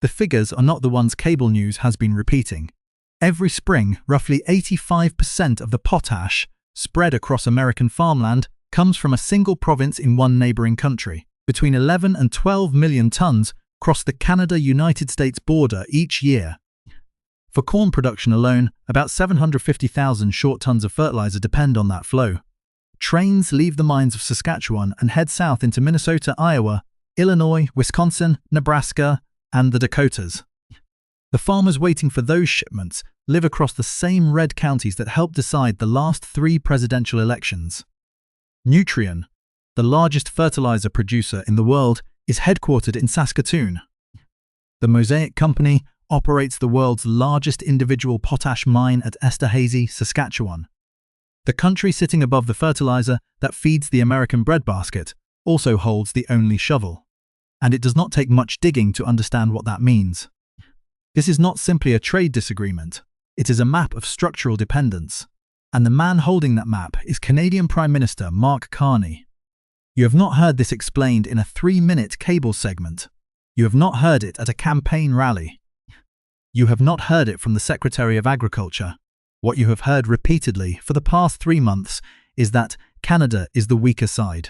The figures are not the ones cable news has been repeating. Every spring, roughly 85% of the potash spread across American farmland comes from a single province in one neighboring country. Between 11 and 12 million tons cross the Canada-United States border each year. For corn production alone, about 750,000 short tons of fertilizer depend on that flow. Trains leave the mines of Saskatchewan and head south into Minnesota, Iowa, Illinois, Wisconsin, Nebraska, and the Dakotas. The farmers waiting for those shipments live across the same red counties that helped decide the last 3 presidential elections. Nutrien, the largest fertilizer producer in the world, is headquartered in Saskatoon. The Mosaic Company operates the world's largest individual potash mine at Esterhazy, Saskatchewan. The country sitting above the fertilizer that feeds the American breadbasket also holds the only shovel. And it does not take much digging to understand what that means. This is not simply a trade disagreement, it is a map of structural dependence. And the man holding that map is Canadian Prime Minister Mark Carney. You have not heard this explained in a 3-minute cable segment. You have not heard it at a campaign rally. You have not heard it from the Secretary of Agriculture. What you have heard repeatedly for the past 3 months is that Canada is the weaker side,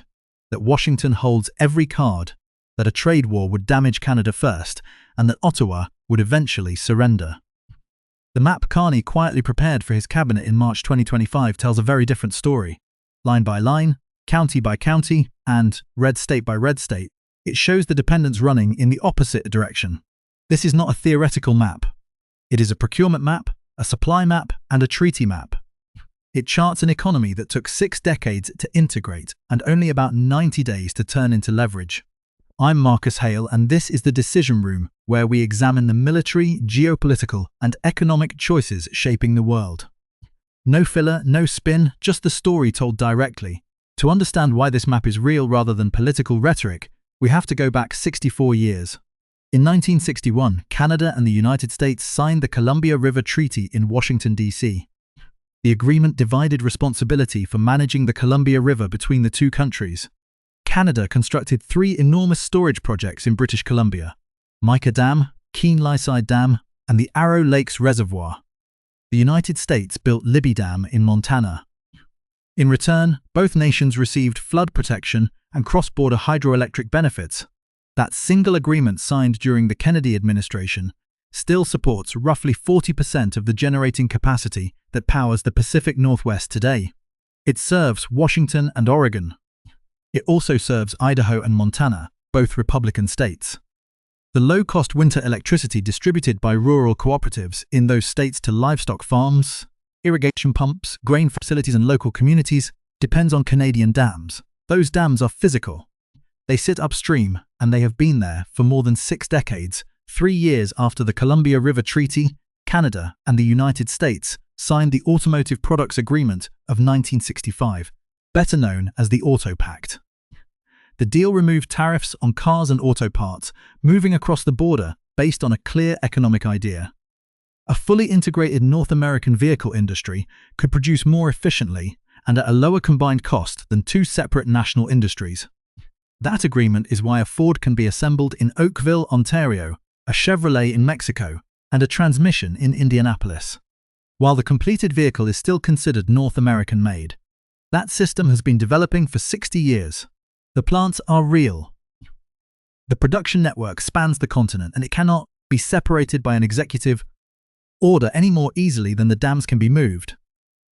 that Washington holds every card, that a trade war would damage Canada first, and that Ottawa would eventually surrender. The map Carney quietly prepared for his cabinet in March 2025 tells a very different story. Line by line, county by county, and red state by red state, it shows the dependence running in the opposite direction. This is not a theoretical map. It is a procurement map, a supply map, and a treaty map. It charts an economy that took 6 decades to integrate and only about 90 days to turn into leverage. I'm Marcus Hale, and this is the Decision Room, where we examine the military, geopolitical, and economic choices shaping the world. No filler, no spin, just the story told directly. To understand why this map is real rather than political rhetoric, we have to go back 64 years. In 1961, Canada and the United States signed the Columbia River Treaty in Washington, D.C. The agreement divided responsibility for managing the Columbia River between the two countries. Canada constructed 3 enormous storage projects in British Columbia: Mica Dam, Keene Lyside Dam, and the Arrow Lakes Reservoir. The United States built Libby Dam in Montana. In return, both nations received flood protection and cross-border hydroelectric benefits. That single agreement signed during the Kennedy administration still supports roughly 40% of the generating capacity that powers the Pacific Northwest today. It serves Washington and Oregon. It also serves Idaho and Montana, both Republican states. The low-cost winter electricity distributed by rural cooperatives in those states to livestock farms, irrigation pumps, grain facilities, and local communities depends on Canadian dams. Those dams are physical. They sit upstream, and they have been there for more than 6 decades. 3 years after the Columbia River Treaty, Canada and the United States signed the Automotive Products Agreement of 1965, better known as the Auto Pact. The deal removed tariffs on cars and auto parts moving across the border based on a clear economic idea. A fully integrated North American vehicle industry could produce more efficiently and at a lower combined cost than 2 separate national industries. That agreement is why a Ford can be assembled in Oakville, Ontario, a Chevrolet in Mexico, and a transmission in Indianapolis. While the completed vehicle is still considered North American made, that system has been developing for 60 years. The plants are real. The production network spans the continent, and it cannot be separated by an executive order any more easily than the dams can be moved.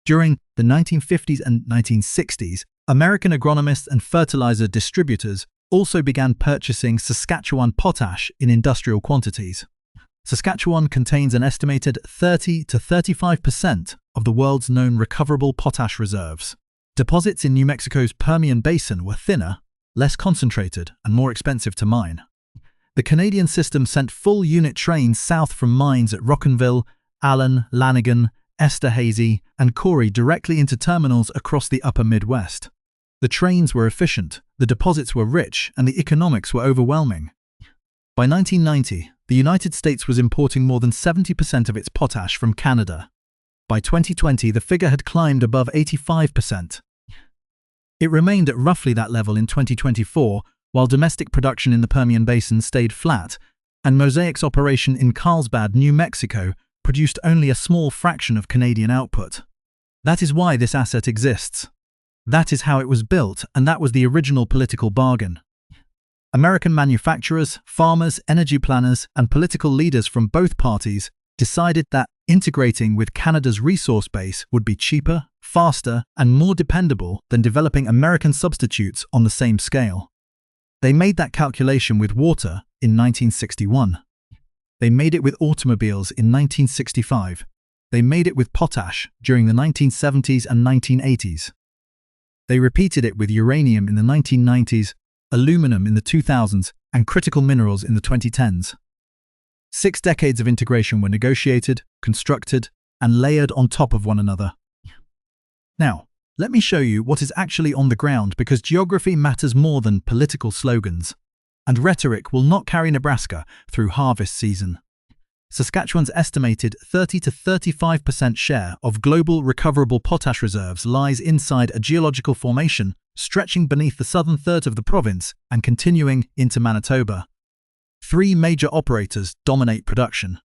During the 1950s and 1960s, American agronomists and fertilizer distributors also began purchasing Saskatchewan potash in industrial quantities. Saskatchewan contains an estimated 30 to 35% of the world's known recoverable potash reserves. Deposits in New Mexico's Permian Basin were thinner, less concentrated, and more expensive to mine. The Canadian system sent full unit trains south from mines at Rockinville, Allen, Lanigan, Esterhazy, and Corey directly into terminals across the upper Midwest. The trains were efficient, the deposits were rich, and the economics were overwhelming. By 1990, the United States was importing more than 70% of its potash from Canada. By 2020, the figure had climbed above 85%. It remained at roughly that level in 2024, while domestic production in the Permian Basin stayed flat, And Mosaic's operation in Carlsbad, New Mexico, produced only a small fraction of Canadian output. That is why this asset exists. That is how it was built, and that was the original political bargain. American manufacturers, farmers, energy planners, and political leaders from both parties decided that integrating with Canada's resource base would be cheaper, faster, and more dependable than developing American substitutes on the same scale. They made that calculation with water in 1961. They made it with automobiles in 1965. They made it with potash during the 1970s and 1980s. They repeated it with uranium in the 1990s, aluminum in the 2000s, and critical minerals in the 2010s. 6 decades of integration were negotiated, constructed, and layered on top of one another. Now, let me show you what is actually on the ground, because geography matters more than political slogans, and rhetoric will not carry Nebraska through harvest season. Saskatchewan's estimated 30 to 35% share of global recoverable potash reserves lies inside a geological formation stretching beneath the southern third of the province and continuing into Manitoba. 3 major operators dominate production.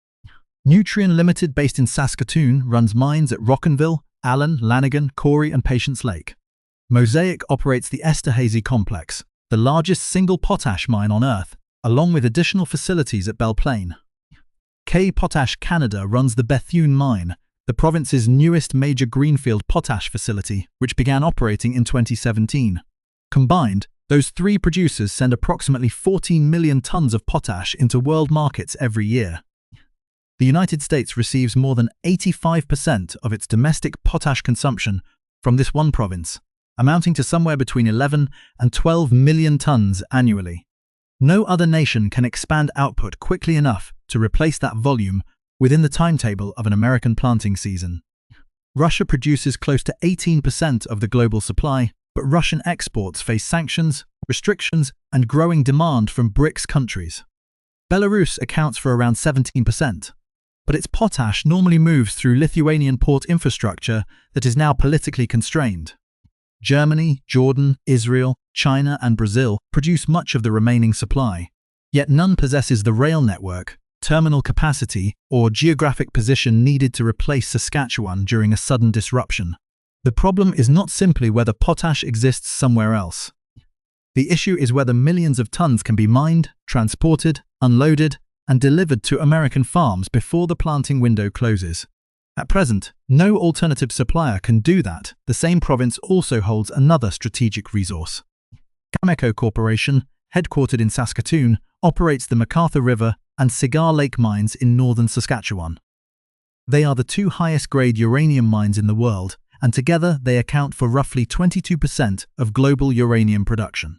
Nutrien Limited, based in Saskatoon, runs mines at Rockenville, Allen, Lanigan, Corey, and Patience Lake. Mosaic operates the Esterhazy Complex, the largest single potash mine on Earth, along with additional facilities at Belle Plaine. K Potash Canada runs the Bethune mine, the province's newest major greenfield potash facility, which began operating in 2017. Combined, those 3 producers send approximately 14 million tons of potash into world markets every year. The United States receives more than 85% of its domestic potash consumption from this one province, amounting to somewhere between 11 and 12 million tons annually. No other nation can expand output quickly enough to replace that volume within the timetable of an American planting season. Russia produces close to 18% of the global supply, but Russian exports face sanctions, restrictions, and growing demand from BRICS countries. Belarus accounts for around 17%, but its potash normally moves through Lithuanian port infrastructure that is now politically constrained. Germany, Jordan, Israel, China, and Brazil produce much of the remaining supply, yet none possesses the rail network, terminal capacity, or geographic position needed to replace Saskatchewan during a sudden disruption. The problem is not simply whether potash exists somewhere else. The issue is whether millions of tons can be mined, transported, unloaded, and delivered to American farms before the planting window closes. At present, no alternative supplier can do that. The same province also holds another strategic resource. Cameco Corporation, headquartered in Saskatoon, operates the McArthur River and Cigar Lake mines in northern Saskatchewan. They are the 2 highest-grade uranium mines in the world, and together they account for roughly 22% of global uranium production.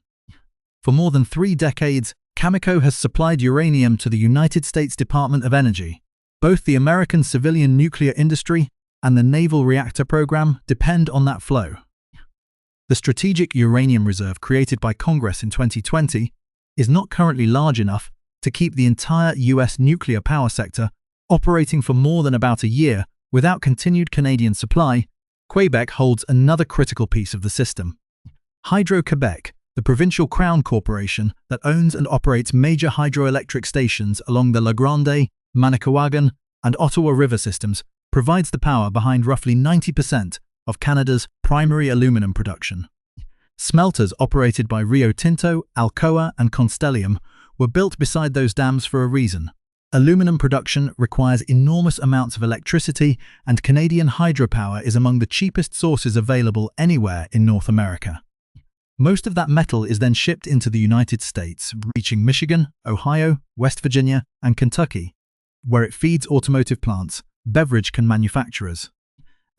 For more than 3 decades, Cameco has supplied uranium to the United States Department of Energy. Both the American civilian nuclear industry and the naval reactor program depend on that flow. The strategic uranium reserve created by Congress in 2020 is not currently large enough to keep the entire US nuclear power sector operating for more than about a year without continued Canadian supply. Quebec holds another critical piece of the system. Hydro-Quebec, the provincial crown corporation that owns and operates major hydroelectric stations along the La Grande, Manicouagan, and Ottawa River systems, provides the power behind roughly 90% of Canada's primary aluminum production. Smelters operated by Rio Tinto, Alcoa, and Constellium were built beside those dams for a reason. Aluminum production requires enormous amounts of electricity, and Canadian hydropower is among the cheapest sources available anywhere in North America. Most of that metal is then shipped into the United States, reaching Michigan, Ohio, West Virginia, and Kentucky, where it feeds automotive plants, beverage can manufacturers,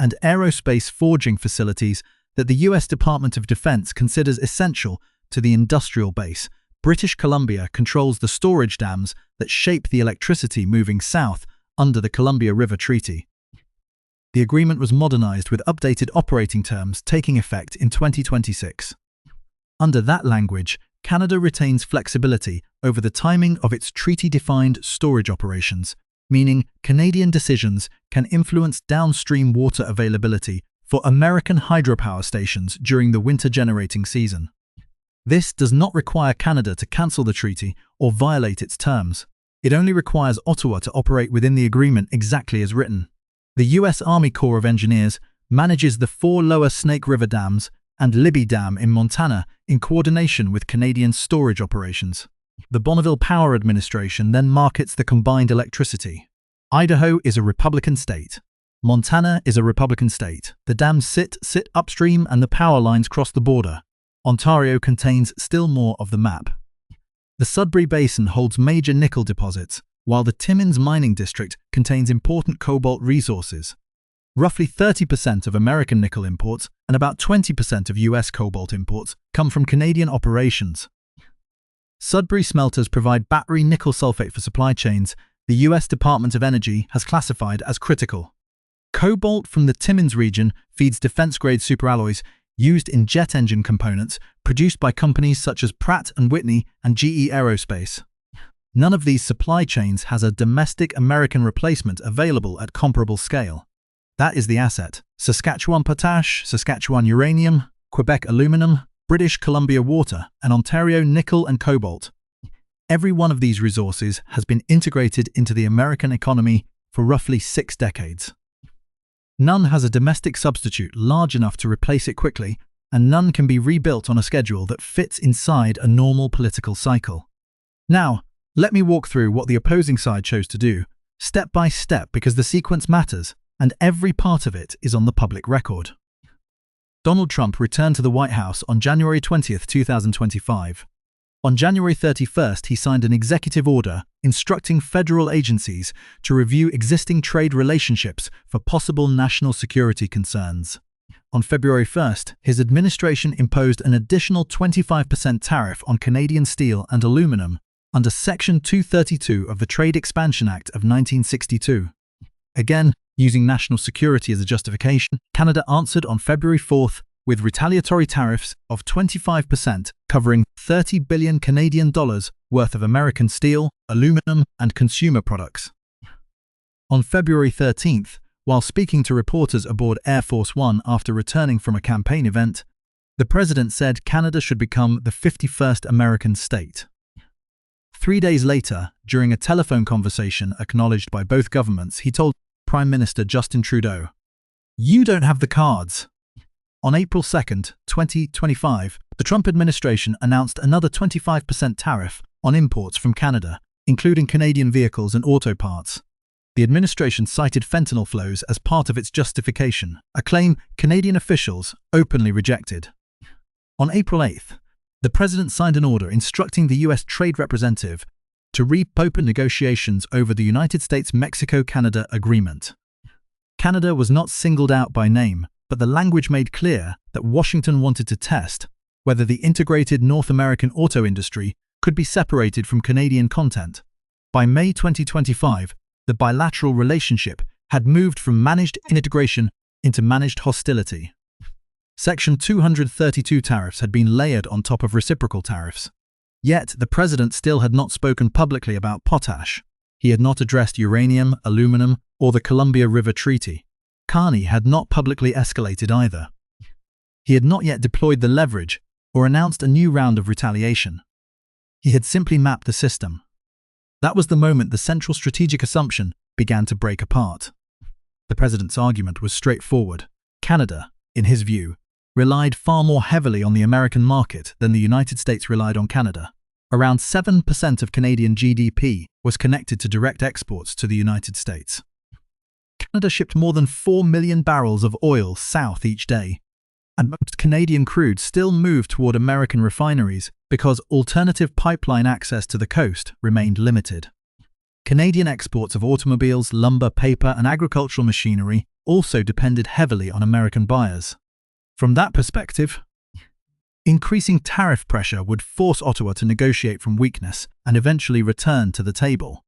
and aerospace forging facilities that the US Department of Defense considers essential to the industrial base. British Columbia controls the storage dams that shape the electricity moving south under the Columbia River Treaty. The agreement was modernized with updated operating terms taking effect in 2026. Under that language, Canada retains flexibility over the timing of its treaty-defined storage operations, meaning Canadian decisions can influence downstream water availability for American hydropower stations during the winter generating season. This does not require Canada to cancel the treaty or violate its terms. It only requires Ottawa to operate within the agreement exactly as written. The U.S. Army Corps of Engineers manages the 4 lower Snake River dams and Libby Dam in Montana in coordination with Canadian storage operations. The Bonneville Power Administration then markets the combined electricity. Idaho is a Republican state. Montana is a Republican state. The dams sit upstream and the power lines cross the border. Ontario contains still more of the map. The Sudbury Basin holds major nickel deposits, while the Timmins mining district contains important cobalt resources. Roughly 30% of American nickel imports and about 20% of US cobalt imports come from Canadian operations. Sudbury smelters provide battery nickel sulfate for supply chains the US Department of Energy has classified as critical. Cobalt from the Timmins region feeds defense-grade superalloys used in jet engine components produced by companies such as Pratt & Whitney and GE Aerospace. None of these supply chains has a domestic American replacement available at comparable scale. That is the asset: Saskatchewan potash, Saskatchewan uranium, Quebec aluminum, British Columbia water, and Ontario nickel and cobalt. Every one of these resources has been integrated into the American economy for roughly 6 decades. None has a domestic substitute large enough to replace it quickly, and none can be rebuilt on a schedule that fits inside a normal political cycle. Now, let me walk through what the opposing side chose to do, step by step, because the sequence matters, and every part of it is on the public record. Donald Trump returned to the White House on January 20, 2025. On January 31st, he signed an executive order instructing federal agencies to review existing trade relationships for possible national security concerns. On February 1st, his administration imposed an additional 25% tariff on Canadian steel and aluminum under Section 232 of the Trade Expansion Act of 1962. Again, using national security as a justification, Canada answered on February 4th with retaliatory tariffs of 25% covering $30 billion Canadian dollars worth of American steel, aluminum, and consumer products. On February 13th, while speaking to reporters aboard Air Force One after returning from a campaign event, the president said Canada should become the 51st American state. 3 days later, during a telephone conversation acknowledged by both governments, he told Prime Minister Justin Trudeau, "You don't have the cards." On April 2nd, 2025, the Trump administration announced another 25% tariff on imports from Canada, including Canadian vehicles and auto parts. The administration cited fentanyl flows as part of its justification, a claim Canadian officials openly rejected. On April 8th, the president signed an order instructing the U.S. Trade Representative to reopen negotiations over the United States-Mexico-Canada Agreement. Canada was not singled out by name, but the language made clear that Washington wanted to test whether the integrated North American auto industry could be separated from Canadian content. By May 2025, the bilateral relationship had moved from managed integration into managed hostility. Section 232 tariffs had been layered on top of reciprocal tariffs. Yet, the president still had not spoken publicly about potash. He had not addressed uranium, aluminum, or the Columbia River Treaty. Carney had not publicly escalated either. He had not yet deployed the leverage or announced a new round of retaliation. He had simply mapped the system. That was the moment the central strategic assumption began to break apart. The president's argument was straightforward. Canada, in his view, relied far more heavily on the American market than the United States relied on Canada. Around 7% of Canadian GDP was connected to direct exports to the United States. Canada shipped more than 4 million barrels of oil south each day, and most Canadian crude still moved toward American refineries because alternative pipeline access to the coast remained limited. Canadian exports of automobiles, lumber, paper, and agricultural machinery also depended heavily on American buyers. From that perspective, increasing tariff pressure would force Ottawa to negotiate from weakness and eventually return to the table.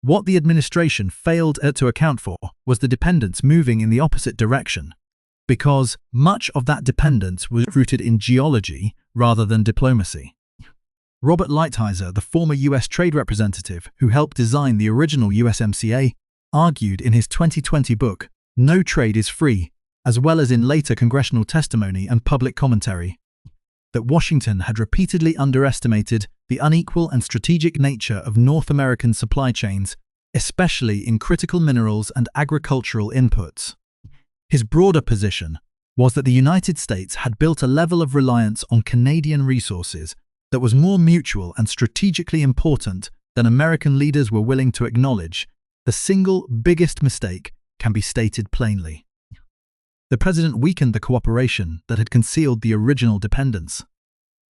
What the administration failed to account for was the dependence moving in the opposite direction, because much of that dependence was rooted in geology rather than diplomacy. Robert Lighthizer, the former U.S. trade representative who helped design the original USMCA, argued in his 2020 book, No Trade is Free, as well as in later congressional testimony and public commentary. that Washington had repeatedly underestimated the unequal and strategic nature of North American supply chains, especially in critical minerals and agricultural inputs. His broader position was that the United States had built a level of reliance on Canadian resources that was more mutual and strategically important than American leaders were willing to acknowledge. The single biggest mistake can be stated plainly. The president weakened the cooperation that had concealed the original dependence.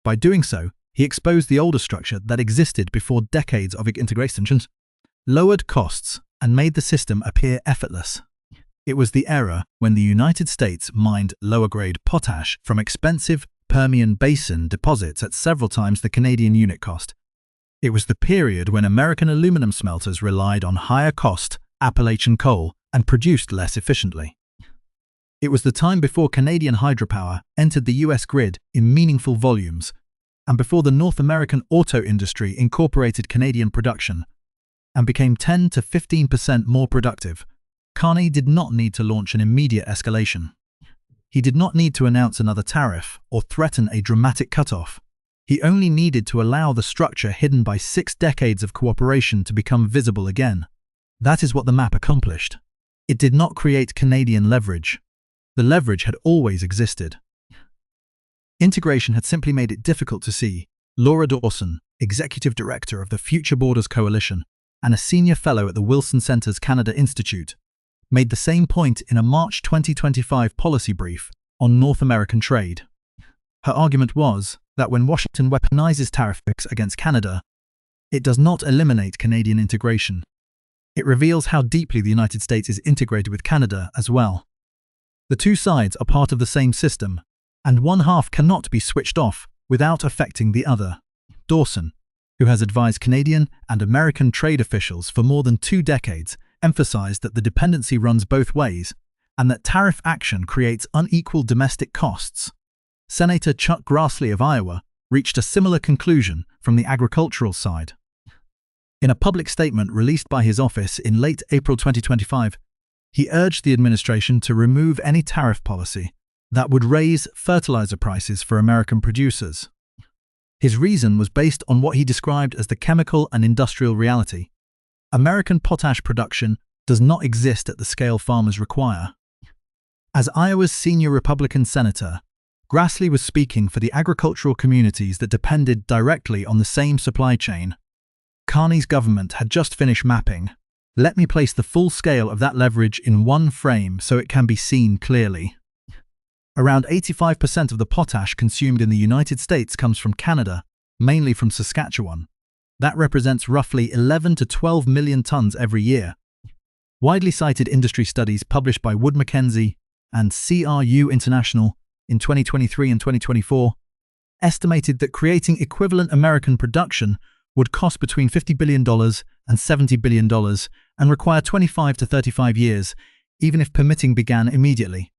By doing so, he exposed the older structure that existed before decades of integration, lowered costs, and made the system appear effortless. It was the era when the United States mined lower-grade potash from expensive Permian Basin deposits at several times the Canadian unit cost. It was the period when American aluminum smelters relied on higher-cost Appalachian coal and produced less efficiently. It was the time before Canadian hydropower entered the U.S. grid in meaningful volumes, and before the North American auto industry incorporated Canadian production and became 10 to 15% more productive. Carney did not need to launch an immediate escalation. He did not need to announce another tariff or threaten a dramatic cutoff. He only needed to allow the structure hidden by 6 decades of cooperation to become visible again. That is what the map accomplished. It did not create Canadian leverage. The leverage had always existed. Integration had simply made it difficult to see. Laura Dawson, executive director of the Future Borders Coalition and a senior fellow at the Wilson Center's Canada Institute, made the same point in a March 2025 policy brief on North American trade. Her argument was that when Washington weaponizes tariffs against Canada, it does not eliminate Canadian integration. It reveals how deeply the United States is integrated with Canada as well. The two sides are part of the same system, and one half cannot be switched off without affecting the other. Dawson, who has advised Canadian and American trade officials for more than 2 decades, emphasized that the dependency runs both ways and that tariff action creates unequal domestic costs. Senator Chuck Grassley of Iowa reached a similar conclusion from the agricultural side. In a public statement released by his office in late April 2025, he urged the administration to remove any tariff policy that would raise fertilizer prices for American producers. His reason was based on what he described as the chemical and industrial reality. American potash production does not exist at the scale farmers require. As Iowa's senior Republican senator, Grassley was speaking for the agricultural communities that depended directly on the same supply chain. Carney's government had just finished mapping. Let me place the full scale of that leverage in one frame so it can be seen clearly. Around 85% of the potash consumed in the United States comes from Canada, mainly from Saskatchewan. That represents roughly 11 to 12 million tons every year. Widely cited industry studies published by Wood Mackenzie and CRU International in 2023 and 2024 estimated that creating equivalent American production would cost between $50 billion and $70 billion and require 25 to 35 years, even if permitting began immediately.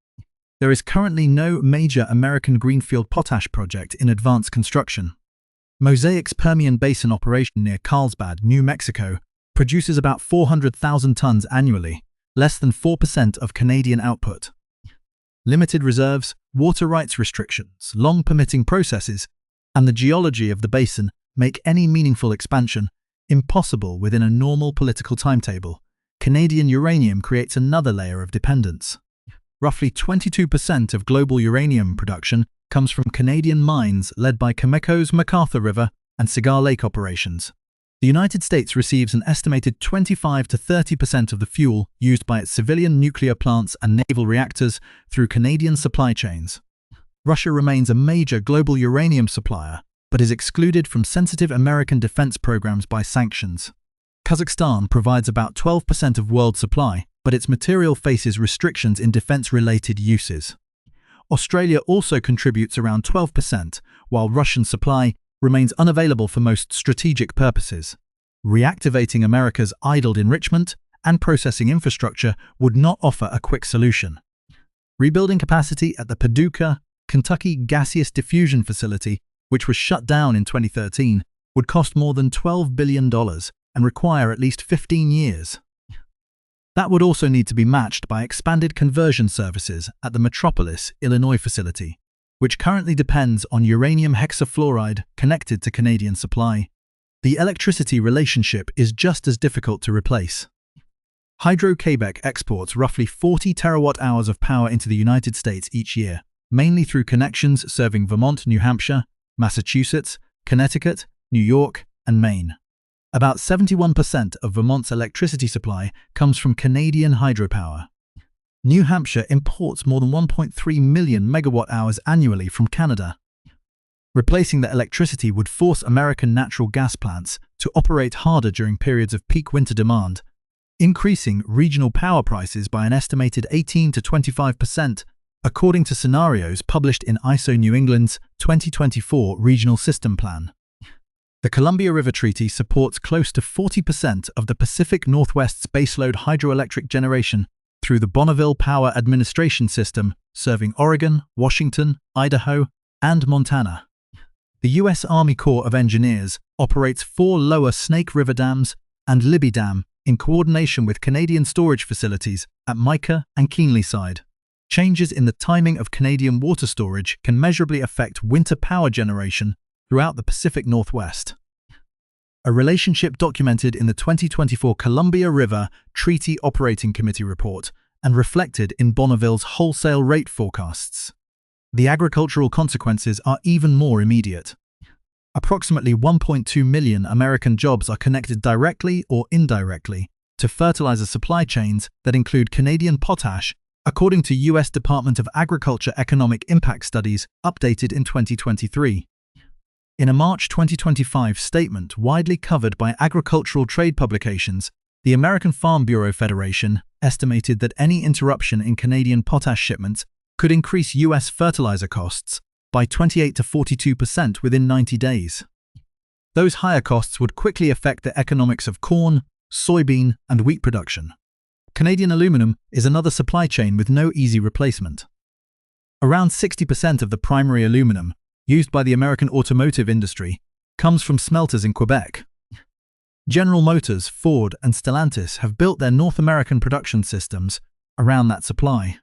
There is currently no major American greenfield potash project in advanced construction. Mosaic's Permian Basin operation near Carlsbad, New Mexico, produces about 400,000 tons annually, less than 4% of Canadian output. Limited reserves, water rights restrictions, long permitting processes, and the geology of the basin make any meaningful expansion impossible within a normal political timetable. Canadian uranium creates another layer of dependence. Roughly 22% of global uranium production comes from Canadian mines led by Cameco's McArthur River and Cigar Lake operations. The United States receives an estimated 25 to 30% of the fuel used by its civilian nuclear plants and naval reactors through Canadian supply chains. Russia remains a major global uranium supplier, but is excluded from sensitive American defense programs by sanctions. Kazakhstan provides about 12% of world supply, but its material faces restrictions in defense-related uses. Australia also contributes around 12%, while Russian supply remains unavailable for most strategic purposes. Reactivating America's idled enrichment and processing infrastructure would not offer a quick solution. Rebuilding capacity at the Paducah, Kentucky gaseous diffusion facility, which was shut down in 2013, would cost more than $12 billion and require at least 15 years. That would also need to be matched by expanded conversion services at the Metropolis, Illinois facility, which currently depends on uranium hexafluoride connected to Canadian supply. The electricity relationship is just as difficult to replace. Hydro-Québec exports roughly 40 terawatt-hours of power into the United States each year, mainly through connections serving Vermont, New Hampshire, Massachusetts, Connecticut, New York, and Maine. About 71% of Vermont's electricity supply comes from Canadian hydropower. New Hampshire imports more than 1.3 million megawatt-hours annually from Canada. Replacing the electricity would force American natural gas plants to operate harder during periods of peak winter demand, increasing regional power prices by an estimated 18 to 25%, according to scenarios published in ISO New England's 2024 Regional System Plan. The Columbia River Treaty supports close to 40% of the Pacific Northwest's baseload hydroelectric generation through the Bonneville Power Administration System, serving Oregon, Washington, Idaho, and Montana. The U.S. Army Corps of Engineers operates 4 lower Snake River dams and Libby Dam in coordination with Canadian storage facilities at Mica and Keenleyside. Changes in the timing of Canadian water storage can measurably affect winter power generation throughout the Pacific Northwest. A relationship documented in the 2024 Columbia River Treaty Operating Committee report and reflected in Bonneville's wholesale rate forecasts. The agricultural consequences are even more immediate. Approximately 1.2 million American jobs are connected directly or indirectly to fertilizer supply chains that include Canadian potash, according to U.S. Department of Agriculture Economic Impact Studies updated in 2023. In a March 2025 statement widely covered by agricultural trade publications, the American Farm Bureau Federation estimated that any interruption in Canadian potash shipments could increase U.S. fertilizer costs by 28 to 42% within 90 days. Those higher costs would quickly affect the economics of corn, soybean, and wheat production. Canadian aluminum is another supply chain with no easy replacement. Around 60% of the primary aluminum used by the American automotive industry comes from smelters in Quebec. General Motors, Ford, and Stellantis have built their North American production systems around that supply.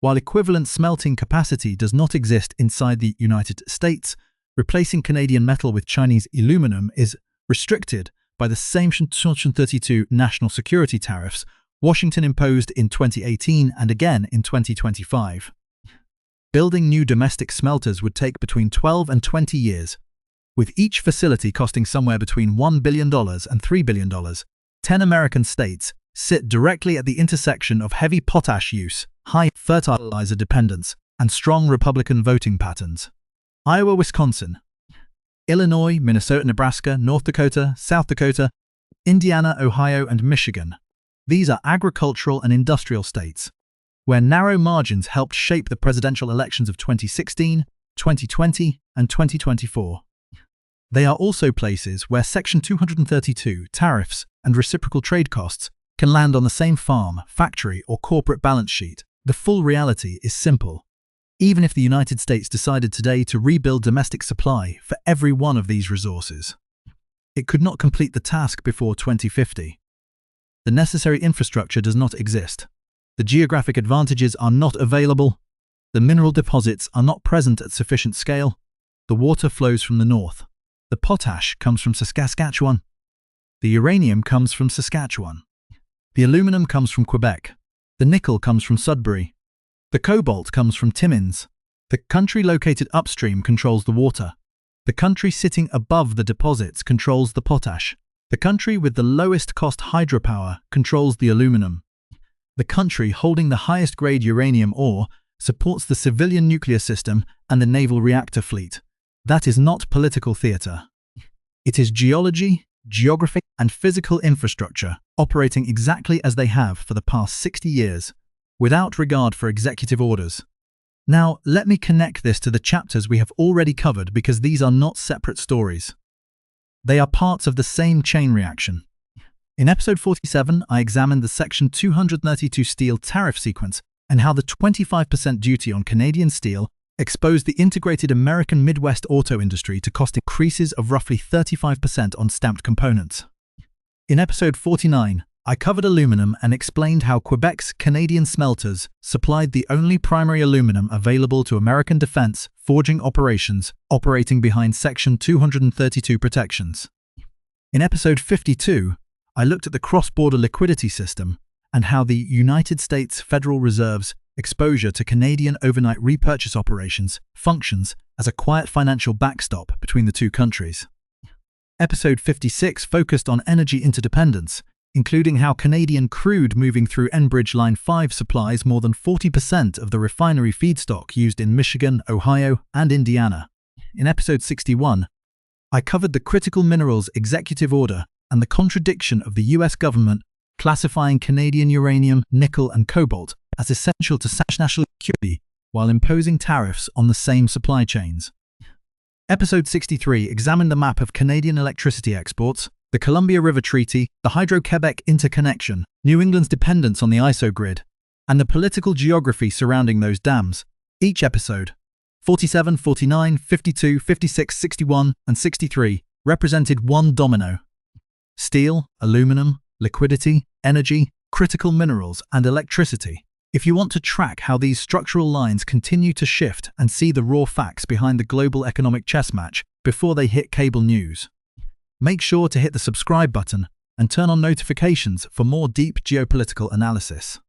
While equivalent smelting capacity does not exist inside the United States, replacing Canadian metal with Chinese aluminum is restricted by the same Section 32 national security tariffs Washington imposed in 2018 and again in 2025. Building new domestic smelters would take between 12 and 20 years, with each facility costing somewhere between $1 billion and $3 billion. 10 American states sit directly at the intersection of heavy potash use, high fertilizer dependence, and strong Republican voting patterns. Iowa, Wisconsin, Illinois, Minnesota, Nebraska, North Dakota, South Dakota, Indiana, Ohio, and Michigan. These are agricultural and industrial states, where narrow margins helped shape the presidential elections of 2016, 2020, and 2024. They are also places where Section 232 tariffs and reciprocal trade costs can land on the same farm, factory, or corporate balance sheet. The full reality is simple. Even if the United States decided today to rebuild domestic supply for every one of these resources, it could not complete the task before 2050. The necessary infrastructure does not exist. The geographic advantages are not available. The mineral deposits are not present at sufficient scale. The water flows from the north. The potash comes from Saskatchewan. The uranium comes from Saskatchewan. The aluminum comes from Quebec. The nickel comes from Sudbury. The cobalt comes from Timmins. The country located upstream controls the water. The country sitting above the deposits controls the potash. The country with the lowest cost hydropower controls the aluminum. The country holding the highest grade uranium ore supports the civilian nuclear system and the naval reactor fleet. That is not political theater. It is geology, geography, and physical infrastructure operating exactly as they have for the past 60 years, without regard for executive orders. Now, let me connect this to the chapters we have already covered because these are not separate stories. They are parts of the same chain reaction. In episode 47, I examined the Section 232 steel tariff sequence and how the 25% duty on Canadian steel exposed the integrated American Midwest auto industry to cost increases of roughly 35% on stamped components. In episode 49, I covered aluminum and explained how Quebec's Canadian smelters supplied the only primary aluminum available to American defense forging operations operating behind Section 232 protections. In episode 52, I looked at the cross-border liquidity system and how the United States Federal Reserve's exposure to Canadian overnight repurchase operations functions as a quiet financial backstop between the two countries. Episode 56 focused on energy interdependence, including how Canadian crude moving through Enbridge Line 5 supplies more than 40% of the refinery feedstock used in Michigan, Ohio, and Indiana. In episode 61, I covered the Critical Minerals Executive Order and the contradiction of the US government classifying Canadian uranium, nickel, and cobalt as essential to national security while imposing tariffs on the same supply chains. Episode 63 examined the map of Canadian electricity exports, the Columbia River Treaty, the Hydro-Quebec interconnection, New England's dependence on the ISO grid, and the political geography surrounding those dams. Each episode, 47, 49, 52, 56, 61, and 63, represented one domino. Steel, aluminum, liquidity, energy, critical minerals, and electricity. If you want to track how these structural lines continue to shift and see the raw facts behind the global economic chess match before they hit cable news, make sure to hit the subscribe button and turn on notifications for more deep geopolitical analysis.